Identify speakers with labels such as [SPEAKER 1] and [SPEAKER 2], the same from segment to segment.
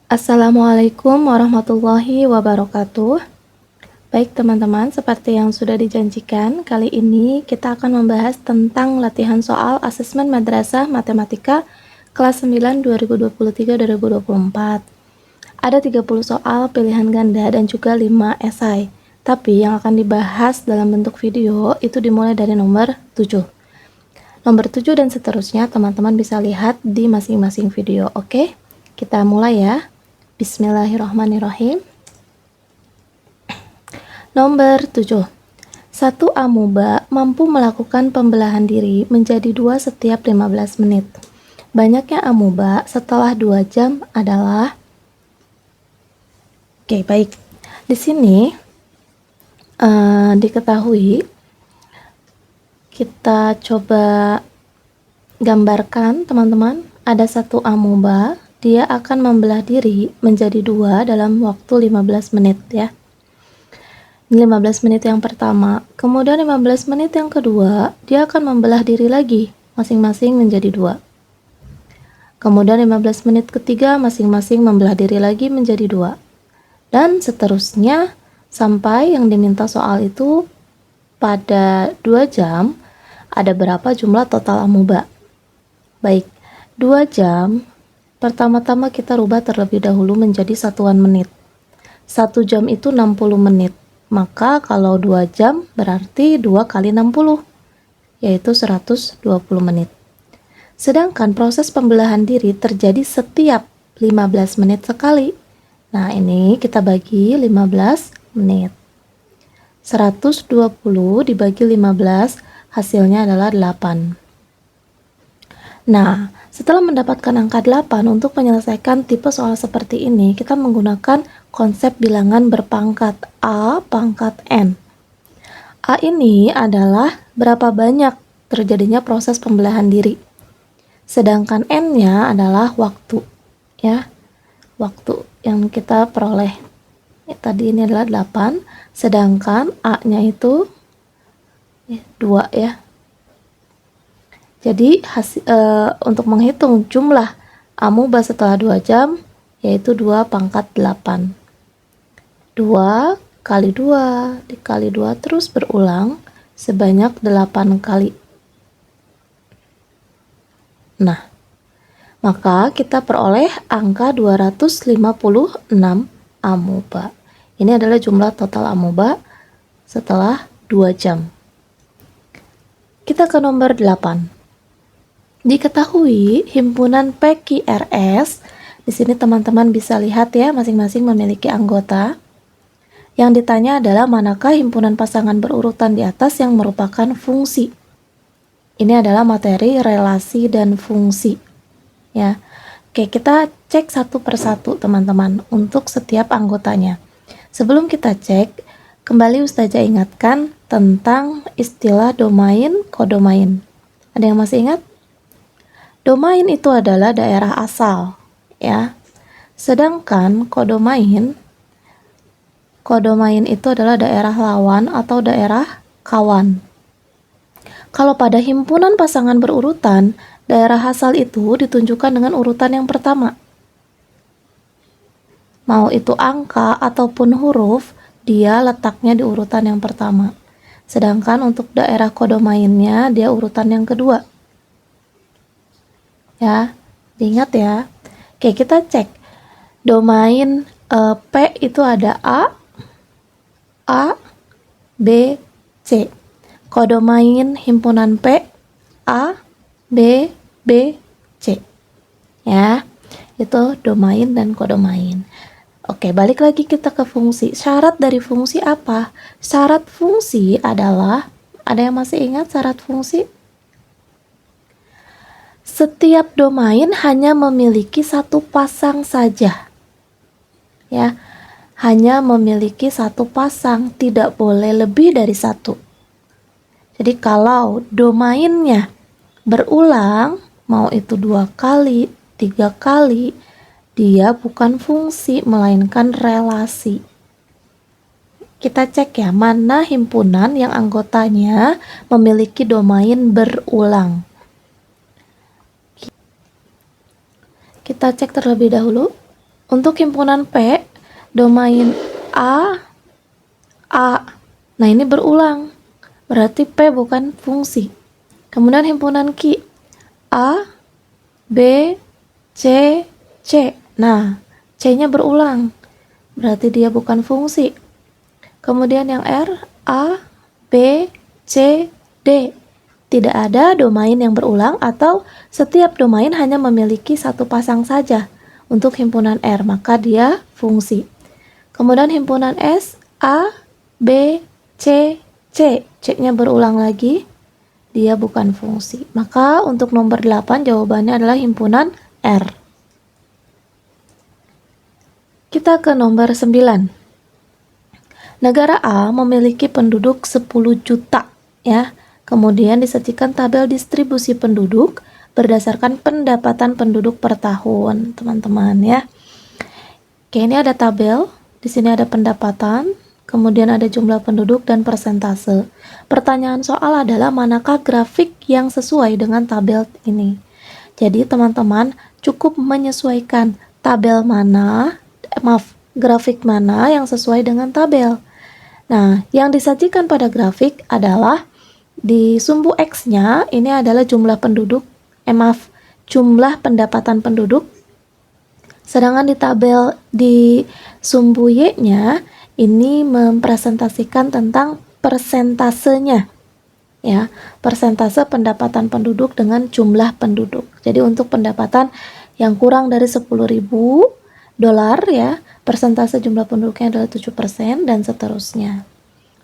[SPEAKER 1] Assalamualaikum warahmatullahi wabarakatuh. Baik teman-teman, seperti yang sudah dijanjikan, kali ini kita akan membahas tentang latihan soal asesmen madrasah matematika kelas 9 2023-2024. Ada 30 soal pilihan ganda dan juga 5 esai. Tapi yang akan dibahas dalam bentuk video itu dimulai dari nomor 7. Nomor 7 dan seterusnya teman-teman bisa lihat di masing-masing video. Oke, kita mulai ya. Bismillahirrahmanirrahim. Nomor 7. Satu amuba mampu melakukan pembelahan diri menjadi 2 setiap 15 menit. Banyaknya amuba setelah 2 jam adalah... Oke, baik. Di sini diketahui, kita coba gambarkan teman-teman, ada satu amuba, dia akan membelah diri menjadi 2 dalam waktu 15 menit ya. 15 menit yang pertama, kemudian 15 menit yang kedua, dia akan membelah diri lagi masing-masing menjadi 2. Kemudian 15 menit ketiga masing-masing membelah diri lagi menjadi 2. Dan seterusnya sampai yang diminta soal itu pada 2 jam ada berapa jumlah total amuba. Baik, 2 jam, pertama-tama kita rubah terlebih dahulu menjadi satuan menit. 1 jam itu 60 menit. Maka kalau 2 jam berarti 2 kali 60, yaitu 120 menit. Sedangkan proses pembelahan diri terjadi setiap 15 menit sekali. Nah, ini kita bagi 15 menit. 120 dibagi 15, hasilnya adalah 8. Nah, setelah mendapatkan angka 8, untuk menyelesaikan tipe soal seperti ini, kita menggunakan konsep bilangan berpangkat A pangkat N. A ini adalah berapa banyak terjadinya proses pembelahan diri. Sedangkan N-nya adalah waktu, ya. Waktu yang kita peroleh. Tadi ini adalah 8, sedangkan A-nya itu 2 ya. Jadi untuk menghitung jumlah amuba setelah 2 jam, yaitu 2 pangkat 8. 2 kali 2 dikali 2 terus berulang sebanyak 8 kali. Nah, maka kita peroleh angka 256 amuba. Ini adalah jumlah total amuba setelah 2 jam. Kita ke nomor 8. Diketahui himpunan PQRS, di sini teman-teman bisa lihat ya, masing-masing memiliki anggota. Yang ditanya adalah manakah himpunan pasangan berurutan di atas yang merupakan fungsi. Ini adalah materi relasi dan fungsi. Ya. Oke, kita cek satu persatu teman-teman untuk setiap anggotanya. Sebelum kita cek, kembali Ustazah ingatkan tentang istilah domain, kodomain. Ada yang masih ingat? Domain itu adalah daerah asal, ya. Sedangkan kodomain itu adalah daerah lawan atau daerah kawan. Kalau pada himpunan pasangan berurutan, daerah asal itu ditunjukkan dengan urutan yang pertama. Mau itu angka ataupun huruf, dia letaknya di urutan yang pertama. Sedangkan untuk daerah kodomainnya, dia urutan yang kedua. Ya, diingat ya. Oke, kita cek. Domain P itu ada A, B, C. Kodomain himpunan P, A, B, C. Ya, itu domain dan kodomain. Oke, balik lagi kita ke fungsi. Syarat dari fungsi apa? Syarat fungsi adalah, ada yang masih ingat syarat fungsi? Setiap domain hanya memiliki satu pasang saja. Ya, hanya memiliki satu pasang, tidak boleh lebih dari satu. Jadi kalau domainnya berulang, mau itu 2 kali, 3 kali, dia bukan fungsi, melainkan relasi. Kita cek ya, mana himpunan yang anggotanya memiliki domain berulang. Kita cek terlebih dahulu. Untuk himpunan P, domain A. Nah, ini berulang. Berarti P bukan fungsi. Kemudian himpunan Q, A, B, C, C. Nah, C-nya berulang. Berarti dia bukan fungsi. Kemudian yang R, A, B, C, D. Tidak ada domain yang berulang atau setiap domain hanya memiliki satu pasang saja. Untuk himpunan R, maka dia fungsi. Kemudian himpunan S, A, B, C, C. C-nya berulang lagi. Dia bukan fungsi. Maka untuk nomor 8 jawabannya adalah himpunan R. Kita ke nomor 9. Negara A memiliki penduduk 10 juta, ya. Kemudian disajikan tabel distribusi penduduk berdasarkan pendapatan penduduk per tahun, teman-teman, ya. Oke, ini ada tabel, di sini ada pendapatan, kemudian ada jumlah penduduk dan persentase. Pertanyaan soal adalah manakah grafik yang sesuai dengan tabel ini. Jadi, teman-teman cukup menyesuaikan grafik mana yang sesuai dengan tabel. Nah, yang disajikan pada grafik adalah di sumbu X-nya ini adalah jumlah pendapatan penduduk. Sedangkan di tabel di sumbu Y-nya ini mempresentasikan tentang persentasenya. Ya, persentase pendapatan penduduk dengan jumlah penduduk. Jadi untuk pendapatan yang kurang dari $10.000 ya, persentase jumlah penduduknya adalah 7% dan seterusnya.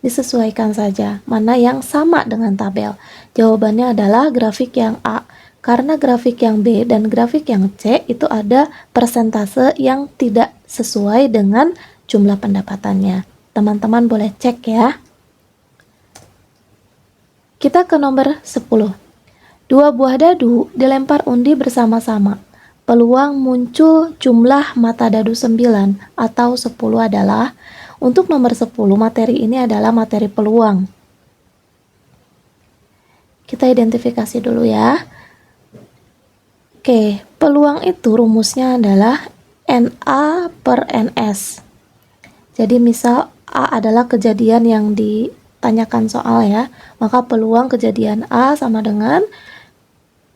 [SPEAKER 1] Disesuaikan saja mana yang sama dengan tabel. Jawabannya adalah grafik yang A. Karena grafik yang B dan grafik yang C itu ada persentase yang tidak sesuai dengan jumlah pendapatannya. Teman-teman boleh cek ya. Kita ke nomor 10. 2 buah dadu dilempar undi bersama-sama. Peluang muncul jumlah mata dadu 9 atau 10 adalah, untuk nomor 10 materi ini adalah materi peluang. Kita identifikasi dulu ya. Oke, peluang itu rumusnya adalah NA per NS. Jadi misal A adalah kejadian yang ditanyakan soal ya, maka peluang kejadian A sama dengan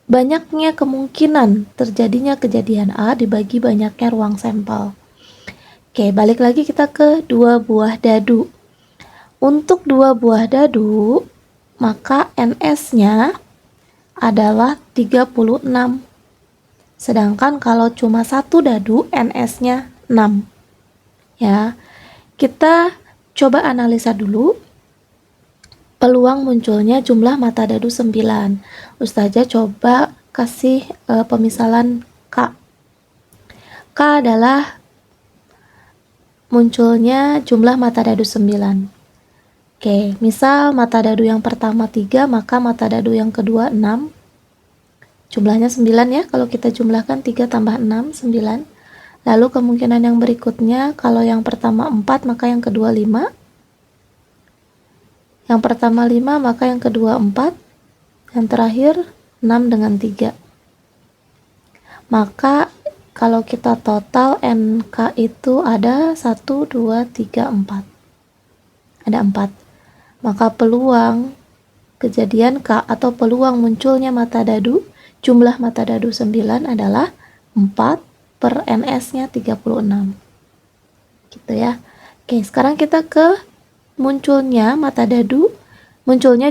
[SPEAKER 1] banyaknya kemungkinan terjadinya kejadian A dibagi banyaknya ruang sampel. Oke, balik lagi kita ke 2 buah dadu. Untuk 2 buah dadu, maka NS-nya adalah 36. Sedangkan kalau cuma 1 dadu, NS-nya 6. Ya, kita coba analisa dulu peluang munculnya jumlah mata dadu 9. Ustazah coba kasih pemisalan K. K adalah munculnya jumlah mata dadu 9. Oke, misal mata dadu yang pertama 3, maka mata dadu yang kedua 6. Jumlahnya 9 ya, kalau kita jumlahkan 3 tambah 6, 9. Lalu kemungkinan yang berikutnya, kalau yang pertama 4, maka yang kedua 5. Yang pertama 5, maka yang kedua 4. Yang terakhir 6 dengan 3. Maka kalau kita total NK itu ada 1, 2, 3, 4. Ada 4. Maka peluang kejadian K atau peluang munculnya mata dadu, jumlah mata dadu 9 adalah 4 per NS-nya 36. Gitu ya. Oke, sekarang kita ke munculnya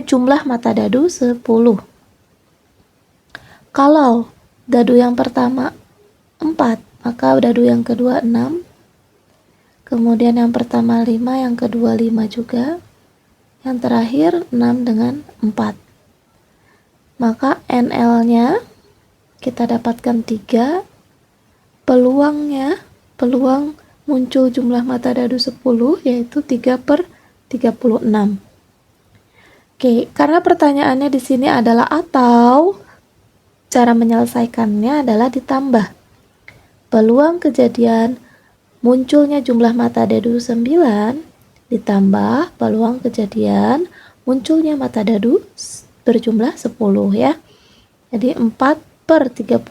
[SPEAKER 1] jumlah mata dadu 10. Kalau dadu yang pertama 4, maka dadu yang kedua 6. Kemudian yang pertama 5, yang kedua 5 juga. Yang terakhir 6 dengan 4. Maka NL-nya kita dapatkan 3. Peluang muncul jumlah mata dadu 10 yaitu 3 per 36. Oke, karena pertanyaannya di sini adalah atau, cara menyelesaikannya adalah ditambah. Peluang kejadian munculnya jumlah mata dadu 9 ditambah peluang kejadian munculnya mata dadu berjumlah 10 ya. Jadi 4 per 36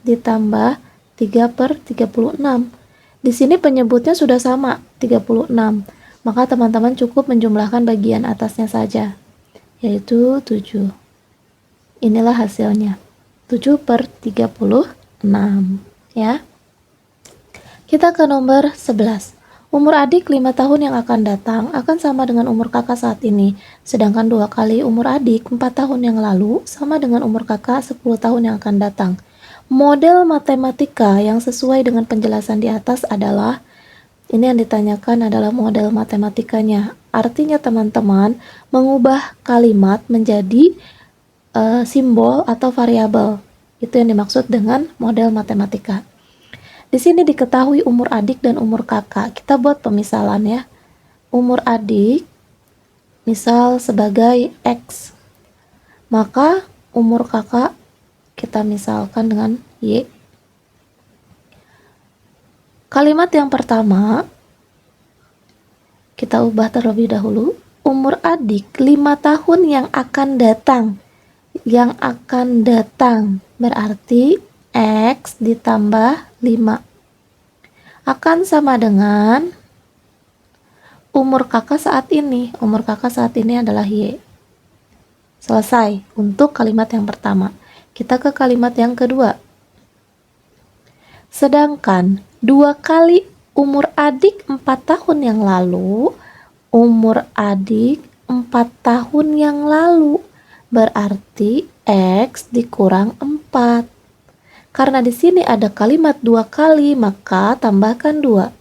[SPEAKER 1] ditambah 3/36. Di sini penyebutnya sudah sama, 36. Maka teman-teman cukup menjumlahkan bagian atasnya saja, yaitu 7. Inilah hasilnya, 7/36, ya. Kita ke nomor 11. Umur adik 5 tahun yang akan datang akan sama dengan umur kakak saat ini, sedangkan 2 kali umur adik 4 tahun yang lalu sama dengan umur kakak 10 tahun yang akan datang. Model matematika yang sesuai dengan penjelasan di atas adalah, ini yang ditanyakan adalah model matematikanya. Artinya teman-teman mengubah kalimat menjadi simbol atau variabel. Itu yang dimaksud dengan model matematika. Di sini diketahui umur adik dan umur kakak. Kita buat pemisalan ya. Umur adik misal sebagai X. Maka umur kakak kita misalkan dengan Y. Kalimat yang pertama kita ubah terlebih dahulu. Umur adik 5 tahun yang akan datang. Yang akan datang berarti X ditambah 5 akan sama dengan umur kakak saat ini. Umur kakak saat ini adalah Y. Selesai untuk kalimat yang pertama. Kita ke kalimat yang kedua. Sedangkan 2 kali umur adik 4 tahun yang lalu, umur adik 4 tahun yang lalu berarti X dikurang 4. Karena di sini ada kalimat 2 kali, maka tambahkan 2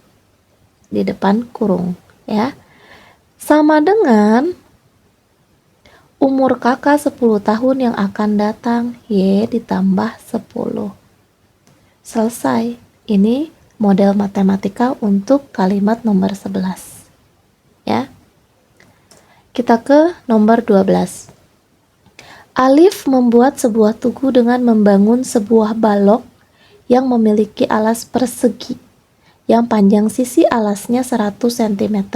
[SPEAKER 1] di depan kurung, ya. Sama dengan umur kakak 10 tahun yang akan datang, Y ditambah 10. Selesai. Ini model matematika untuk kalimat nomor 11. Ya. Kita ke nomor 12. Alif membuat sebuah tugu dengan membangun sebuah balok yang memiliki alas persegi yang panjang sisi alasnya 100 cm.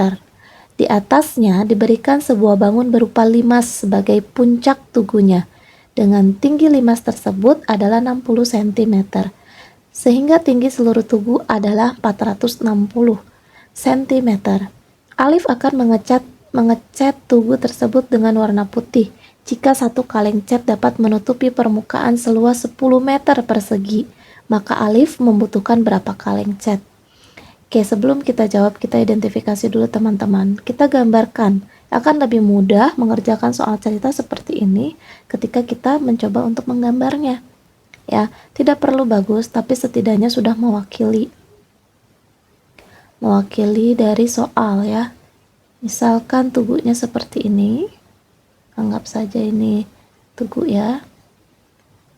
[SPEAKER 1] Di atasnya diberikan sebuah bangun berupa limas sebagai puncak tugunya dengan tinggi limas tersebut adalah 60 cm sehingga tinggi seluruh tugu adalah 460 cm. Alif akan mengecat tugu tersebut dengan warna putih. Jika satu kaleng cat dapat menutupi permukaan seluas 10 meter persegi, maka Alif membutuhkan berapa kaleng cat? Oke, sebelum kita jawab, kita identifikasi dulu teman-teman. Kita gambarkan, akan lebih mudah mengerjakan soal cerita seperti ini ketika kita mencoba untuk menggambarnya. Ya, tidak perlu bagus, tapi setidaknya sudah mewakili dari soal ya. Misalkan tubuhnya seperti ini. Anggap saja ini tugu ya,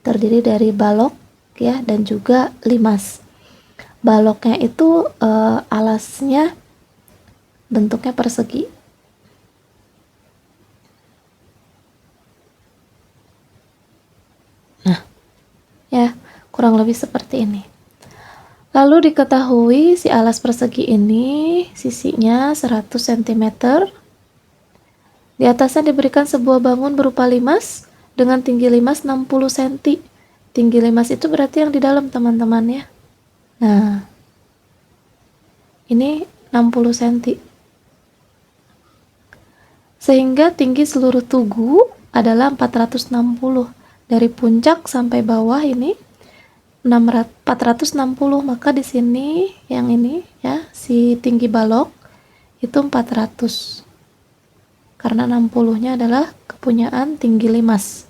[SPEAKER 1] terdiri dari balok ya dan juga limas. Baloknya itu alasnya bentuknya persegi. Nah, ya kurang lebih seperti ini. Lalu diketahui si alas persegi ini sisinya 100 cm. Di atasnya diberikan sebuah bangun berupa limas dengan tinggi limas 60 cm. Tinggi limas itu berarti yang di dalam teman-teman ya. Nah, ini 60 cm. Sehingga tinggi seluruh tugu adalah 460. Dari puncak sampai bawah ini 460, maka di sini yang ini ya, si tinggi balok itu 400. Karena 60-nya adalah kepunyaan tinggi limas.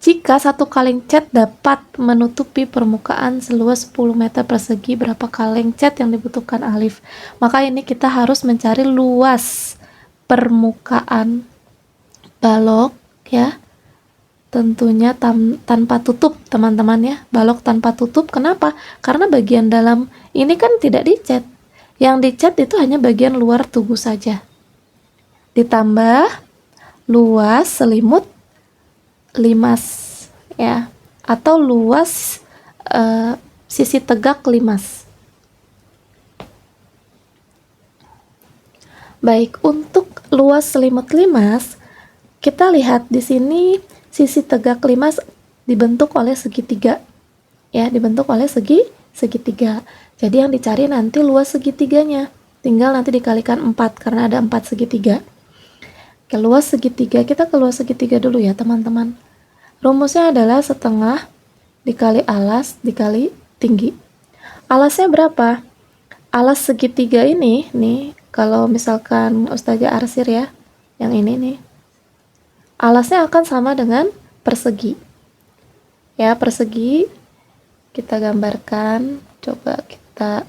[SPEAKER 1] Jika satu kaleng cat dapat menutupi permukaan seluas 10 meter persegi, berapa kaleng cat yang dibutuhkan Alif? Maka ini kita harus mencari luas permukaan balok ya. Tentunya tanpa tutup teman-teman ya. Balok tanpa tutup. Kenapa? Karena bagian dalam ini kan tidak dicat. Yang dicat itu hanya bagian luar tugu saja. Ditambah luas selimut limas ya, atau luas sisi tegak limas. Baik, untuk luas selimut limas kita lihat di sini sisi tegak limas dibentuk oleh segitiga ya, dibentuk oleh segitiga. Jadi yang dicari nanti luas segitiganya, tinggal nanti dikalikan 4 karena ada 4 segitiga. Ke luas segitiga, kita ke luas segitiga dulu ya teman-teman. Rumusnya adalah setengah dikali alas dikali tinggi. Alasnya berapa? Alas segitiga ini nih, kalau misalkan Ustazah arsir ya, yang ini nih, alasnya akan sama dengan persegi. Ya, persegi kita gambarkan, coba kita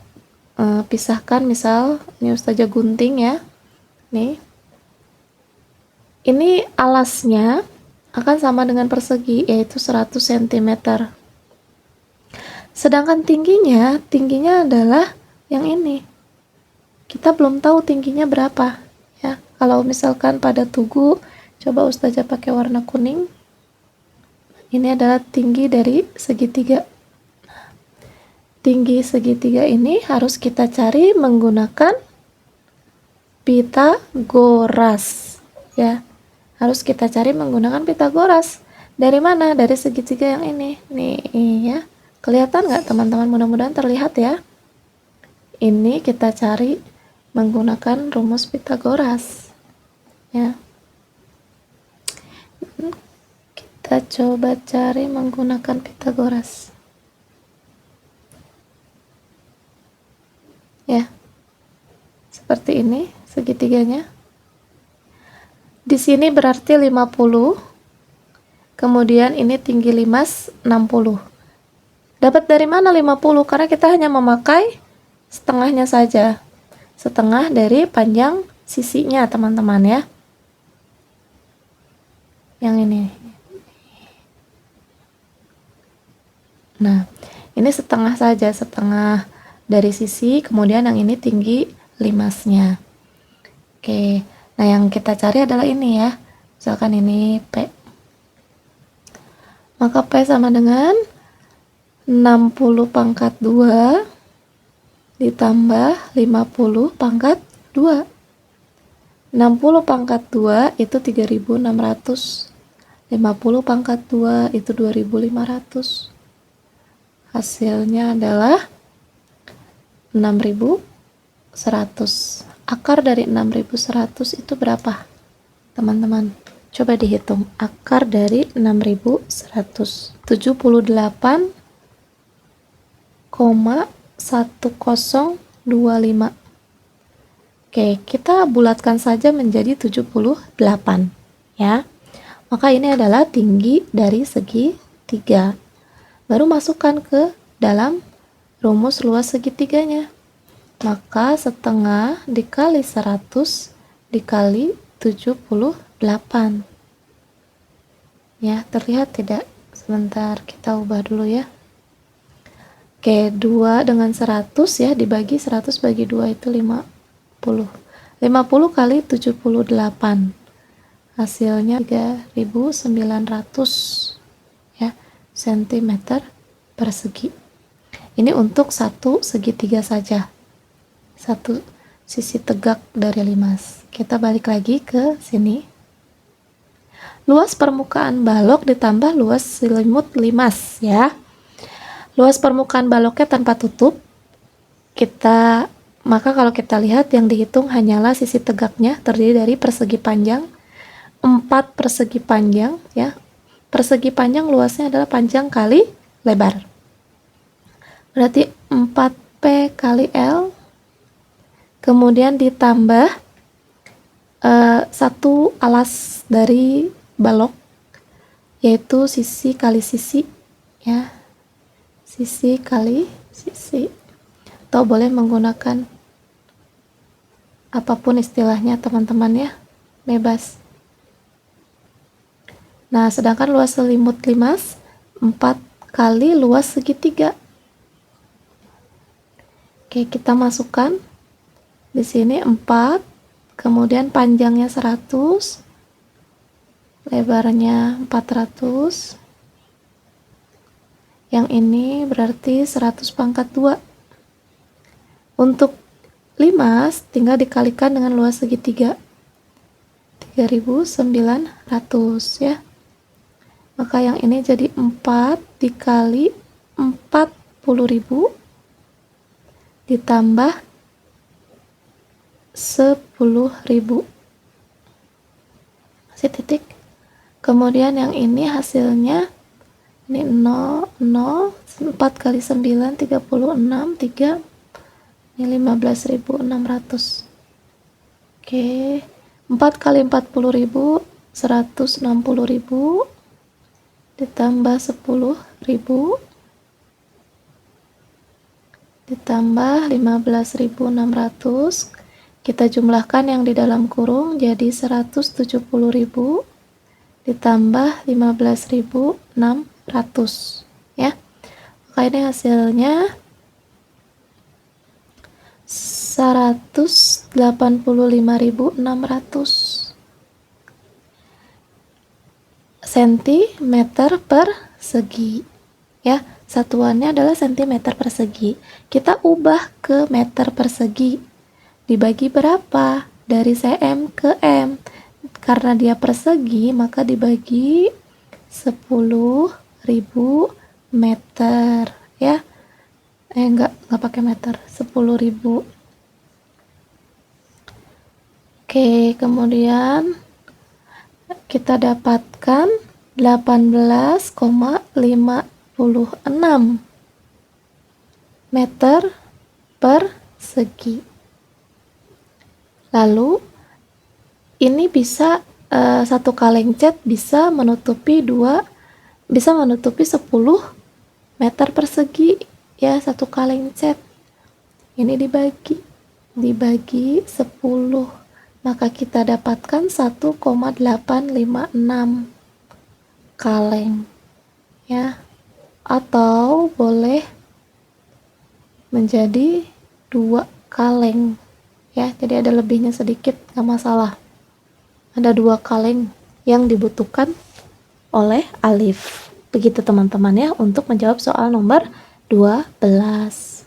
[SPEAKER 1] pisahkan, misal ini Ustazah gunting ya. Nih. Ini alasnya akan sama dengan persegi, yaitu 100 cm. Sedangkan tingginya adalah yang ini. Kita belum tahu tingginya berapa ya. Kalau misalkan pada tugu, coba Ustazah pakai warna kuning. Ini adalah tinggi dari segitiga. Tinggi segitiga ini harus kita cari menggunakan Pitagoras ya. Harus kita cari menggunakan Pitagoras. Dari mana? Dari segitiga yang ini. Nih ya. Kelihatan nggak teman-teman? Mudah-mudahan terlihat ya. Ini kita cari menggunakan rumus Pitagoras ya. Kita coba cari menggunakan Pitagoras ya, seperti ini segitiganya. Di sini berarti 50, kemudian ini tinggi limas 60. Dapat dari mana 50? Karena kita hanya memakai setengahnya saja, setengah dari panjang sisinya teman-teman ya, yang ini. Nah, ini setengah saja, setengah dari sisi, kemudian yang ini tinggi limasnya. Oke, nah yang kita cari adalah ini ya, misalkan ini P, maka P sama dengan 60 pangkat 2 ditambah 50 pangkat 2. 60 pangkat 2 itu 3600. 50 pangkat 2 itu 2500. Hasilnya adalah 6100. Akar dari 6100 itu berapa? Teman-teman, coba dihitung. Akar dari 6100. 78,1025. Oke, kita bulatkan saja menjadi 78 ya. Maka ini adalah tinggi dari segitiga. Baru masukkan ke dalam rumus luas segitiganya. Maka setengah dikali 100 dikali 78. Ya, terlihat tidak? Sebentar, kita ubah dulu ya. Oke, 2 dengan 100 ya, dibagi 100 bagi 2 itu 50. 50 kali 78. Hasilnya 3900 ya, cm persegi. Ini untuk satu segitiga saja. Satu sisi tegak dari limas. Kita balik lagi ke sini. Luas permukaan balok ditambah luas selimut limas ya. Luas permukaan baloknya tanpa tutup. Maka kalau kita lihat yang dihitung hanyalah sisi tegaknya, terdiri dari persegi panjang, 4 persegi panjang ya. Persegi panjang luasnya adalah panjang kali lebar. Berarti 4P kali L, kemudian ditambah 1 alas dari balok, yaitu sisi kali sisi ya. Sisi kali sisi, atau boleh menggunakan apapun istilahnya teman-teman ya, bebas. Nah, sedangkan luas selimut limas 4 kali luas segitiga. Oke, kita masukkan di sini 4, kemudian panjangnya 100, lebarnya 400. Yang ini berarti 100 pangkat 2. Untuk limas tinggal dikalikan dengan luas segitiga, 3900 ya. Maka yang ini jadi 4 dikali 40.000 ditambah 10.000. Masih titik. Kemudian yang ini hasilnya ini 0, 0, 4 kali 9, 36, 3, ini 15.600. Oke, 4 kali 40.000, 160.000, ditambah 10.000, ditambah 15.600. Kita jumlahkan yang di dalam kurung jadi 170.000 ditambah 15.600 ya. Maka ini hasilnya 185.600 cm persegi ya. Satuannya adalah cm persegi. Kita ubah ke meter persegi. Dibagi berapa? Dari cm ke m. Karena dia persegi, maka dibagi 10.000 meter ya. Enggak pakai meter, 10.000. Oke, kemudian kita dapatkan 18,56 meter persegi. Lalu ini bisa satu kaleng cat bisa menutupi 10 meter persegi ya, satu kaleng cat. Ini dibagi 10, maka kita dapatkan 1,856 kaleng ya, atau boleh menjadi 2 kaleng ya, jadi ada lebihnya sedikit, gak masalah. Ada 2 kaleng yang dibutuhkan oleh Alif. Begitu teman-teman ya untuk menjawab soal nomor 12.